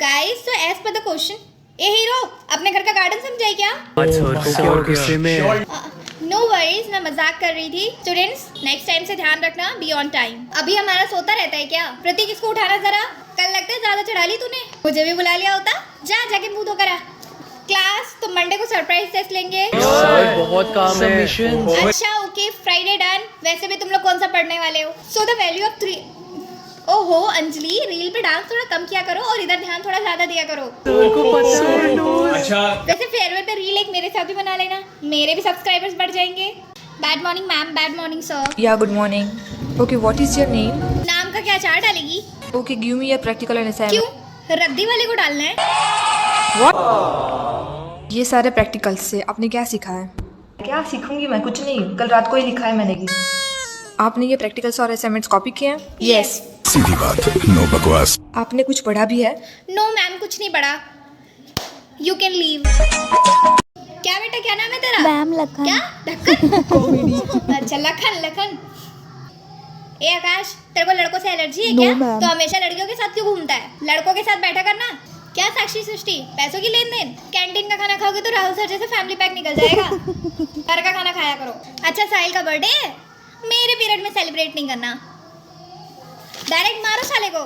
Guys, so as per the question, A hero अपने घर का गार्डन समझाई क्या? नो वरीज, मैं मजाक कर रही थी। स्टूडेंट्स, नेक्स्ट टाइम से ध्यान रखना, बी ऑन टाइम। अभी हमारा सोता रहता है क्या? प्रतीक, इसको उठाना जरा। कल लगता है ज्यादा चढ़ा ली तूने, मुझे भी बुला लिया होता। जाके मुंह धो कर आ। क्लास, तो मंडे को सरप्राइज टेस्ट लेंगे। बहुत काम है। अच्छा ओके, फ्राइडे डन। वैसे भी तुम लोग कौन सा पढ़ने वाले हो? So the value of 3। ओहो अंजलि, रील पे डांस थोड़ा कम किया करो और इधर ध्यान थोड़ा ज्यादा दिया करो। अच्छा, वैसे फेयरवेल पे रील एक मेरे साथ भी बना लेना, मेरे भी सब्सक्राइबर्स बढ़ जाएंगे। Bad morning ma'am, bad morning sir. Yeah, good morning. Okay, what is your name? नाम का क्या चार्ट डालेगी? Okay, give me your practical and assignment. क्यों, रद्दी वाले को डालना है? What? ये सारे प्रैक्टिकल्स से आपने क्या सीखा है? क्या सीखूंगी मैं? कुछ नहीं, कल रात को ही लिखा है मैंने भी। आपने ये प्रैक्टिकल्स और असाइनमेंट्स कॉपी किए हैं? यस। सीधी बात, नो बकवास। आपने कुछ पढ़ा भी है? नो मैम, कुछ नहीं पढ़ा। You can leave. क्या बेटा, क्या नाम है तेरा? मैम लखन। क्या लखन? अच्छा लखन। लखन, ए आकाश, तेरे को लड़कों से एलर्जी है क्या? मैम। तो हमेशा लड़कियों के साथ क्यों घूमता है? लड़कों के साथ बैठा करना। क्या साक्षी सृष्टि, पैसों की लेन देन? कैंटीन का खाना खाओगे तो राहुल सर जैसे फैमिली पैक निकल जाएगा। घर का खाना खाया करो। अच्छा, साहिल का बर्थडे है, मेरे पीरियड में सेलिब्रेट नहीं करना। डायरेक्ट मारो साले को।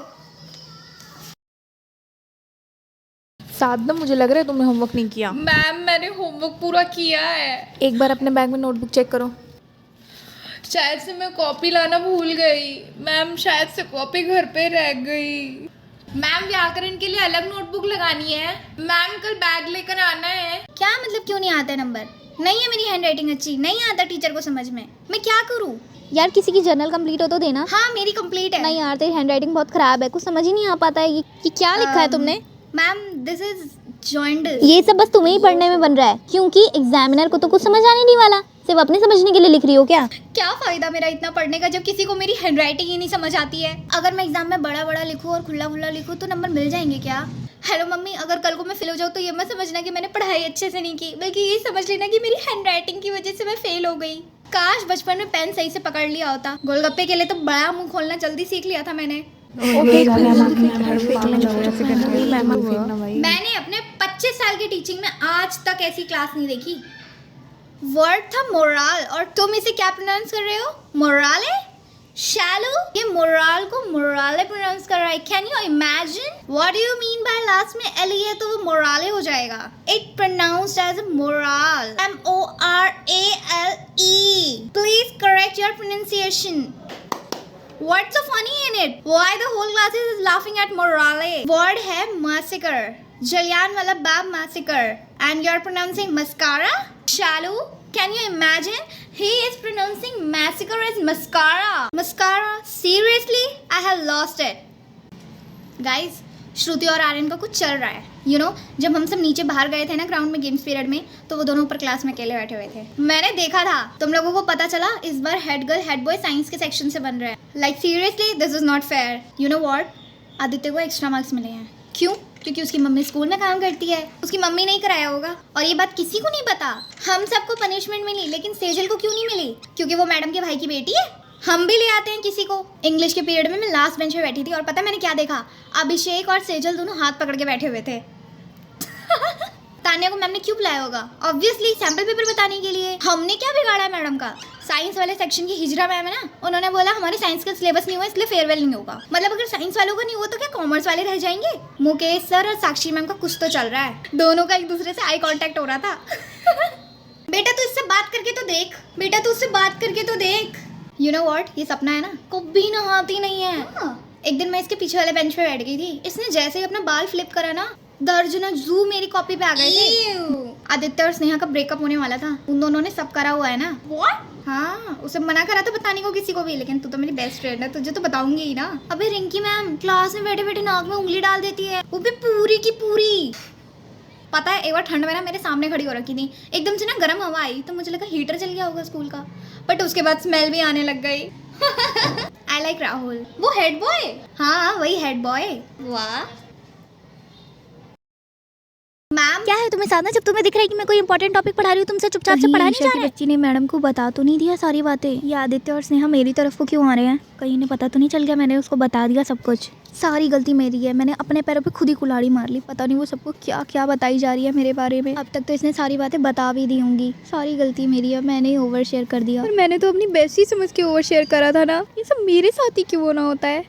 साधना, मुझे लग रहा है तुमने होमवर्क नहीं किया। मैम, मैंने होमवर्क पूरा किया है। एक बार अपने बैग में नोटबुक चेक करो। शायद से मैं कॉपी लाना भूल गई। मैम, शायद से कॉपी घर पे रह गई। मैम, व्याकरण के लिए अलग नोटबुक लगानी है। मैम, कल बैग लेकर आना है। क्या मतलब, क्यों नहीं आता नंबर? नहीं है मेरी हैंडराइटिंग अच्छी, नहीं आता टीचर को समझ में। मैं क्या करूँ? यार किसी की जर्नल कंप्लीट हो तो देना। हाँ, मेरी कंप्लीट है। नहीं यार, तेरी हैंडराइटिंग बहुत खराब है, कुछ समझ ही नहीं आ पाता है कि क्या लिखा है तुमने। Ma'am, this is jaundice. ये सब बस तुम्हें ही पढ़ने में बन रहा है, क्योंकि एग्जामिनर को तो कुछ समझ आने नहीं वाला। सिर्फ अपने समझने के लिए लिख रही हो क्या? क्या फायदा मेरा इतना पढ़ने का जब किसी को मेरी हैंडराइटिंग ही नहीं समझ आती है। अगर मैं एग्जाम में बड़ा बड़ा लिखूं और खुला खुला लिखूं तो नंबर मिल जाएंगे क्या? हेलो मम्मी, अगर कल को मैं फेल हो जाऊँ तो ये मत समझना कि मैंने पढ़ाई अच्छे से नहीं की, बल्कि ये समझ लेना कि मेरी हैंडराइटिंग की वजह से मैं फेल हो गई। काश बचपन में पेन सही से पकड़ लिया होता। गोलगप्पे के लिए तो बड़ा मुंह खोलना जल्दी सीख लिया था मैंने। मैंने अपने 25 साल की टीचिंग में आज तक ऐसी क्लास नहीं देखी। वर्ड था मोराल, और तुम इसे क्या प्रोनाउंस कर रहे हो? मोराले? शैलो? ये मोराल को मोराले प्रोनाउंस कर रहा है। Can you imagine? What do you mean by last में एल है तो वो मोराले हो जाएगा। It pronounced as a moral, MORALE। Please correct your pronunciation. What's so funny in it? Why the whole class is laughing at morale? Word है massacre, Jallianwala Bagh massacre, and you're pronouncing mascara? Shalu, can you imagine? He is pronouncing massacre as mascara. Mascara? Seriously? I have lost it. Guys, श्रुति और आर्यन का कुछ चल रहा है। You know, जब हम सब नीचे बाहर गए थे ना ग्राउंड में गेम्स पीरियड में, तो वो दोनों ऊपर क्लास में अकेले बैठे हुए थे। मैंने देखा था। तुम लोगों को पता चला इस बार head girl head boy science के सेक्शन से बन रहे हैं। Like seriously, this is not fair. You know what, Aditya को एक्स्ट्रा मार्क्स मिले हैं। क्यों? क्योंकि उसकी मम्मी स्कूल में काम करती है। उसकी मम्मी नहीं कराया होगा, और ये बात किसी को नहीं पता। हम सबको पनिशमेंट मिली, लेकिन सेजल को क्यों नहीं मिली? क्योंकि वो मैडम के भाई की बेटी है। हम भी ले आते हैं किसी को। इंग्लिश के पीरियड में मैं लास्ट बेंच पे बैठी थी, और पता मैंने क्या देखा? अभिषेक और सेजल दोनों हाथ पकड़ के बैठे हुए थे। तान्या को मैम ने क्यों बुलाया होगा? ऑब्वियसली सैंपल पेपर बताने के लिए। हमने क्या बिगाड़ा है मैडम का? साइंस वाले सेक्शन की हिजरा मैम है ना, उन्होंने बोला हमारे साइंस का सिलेबस नहीं हुआ इसलिए फेयरवेल नहीं होगा। मतलब अगर साइंस वालों का नहीं हुआ तो क्या कॉमर्स वाले रह जाएंगे? मुकेश सर और साक्षी मैम का कुछ तो चल रहा है। दोनों का एक दूसरे से आई कांटेक्ट हो रहा था। बेटा तू इससे बात करके तो देख, बेटा तू उससे बात करके तो देख। यू नो व्हाट, ये सपना है ना, कभी नहाती नहीं है। एक दिन मैं इसके पीछे वाले बेंच पे बैठ गई थी। इसने जैसे ही अपना बाल फ्लिप करा ना, दर्जनों जू मेरी कॉपी पे आ गए थे। आदित्य और स्नेहा का ब्रेकअप होने वाला था। उन दोनों ने सब करा हुआ है ना। व्हाट? हाँ, उसे मना करा था बताने को किसी को भी, लेकिन तू तो मेरी बेस्ट फ्रेंड है, तुझे तो बताऊंगी ही ना। अबे रिंकी मैम क्लास में बैठे बैठे नाक में उंगली डाल देती है, वो भी पूरी की पूरी। पता है, एक बार ठंड में ना मेरे सामने खड़ी हो रखी थी, एकदम से ना गर्म हवा आई तो मुझे लगा हीटर चल गया होगा स्कूल का, बट उसके बाद स्मेल भी आने लग गई। I like Rahul. वो हेड बॉय? हाँ वही हेड बॉय। वाह मैम, क्या है तुम्हें साधना, जब तुम्हें दिख रहा है कि मैं कोई इंपॉर्टेंट टॉपिक पढ़ा रही हूँ तुमसे चुपचाप से पढ़ा नहीं जा रहा है? बच्ची ने मैडम को बता तो नहीं दिया सारी बातें? ये आदित्य और स्नेहा मेरी तरफ को क्यों आ रहे हैं? कहीं ने पता तो नहीं चल गया मैंने उसको बता दिया सब कुछ? सारी गलती मेरी है, मैंने अपने पैरों पे खुद ही कुल्हाड़ी मार ली। पता नहीं वो सबको क्या क्या बताई जा रही है मेरे बारे में। अब तक तो इसने सारी बातें बता भी दी होंगी। सारी गलती मेरी है, मैंने ही ओवर शेयर कर दिया। और मैंने तो अपनी बेस्टी समझ के ओवर शेयर करा था ना, ये सब मेरे साथ ही क्यों ना होता है।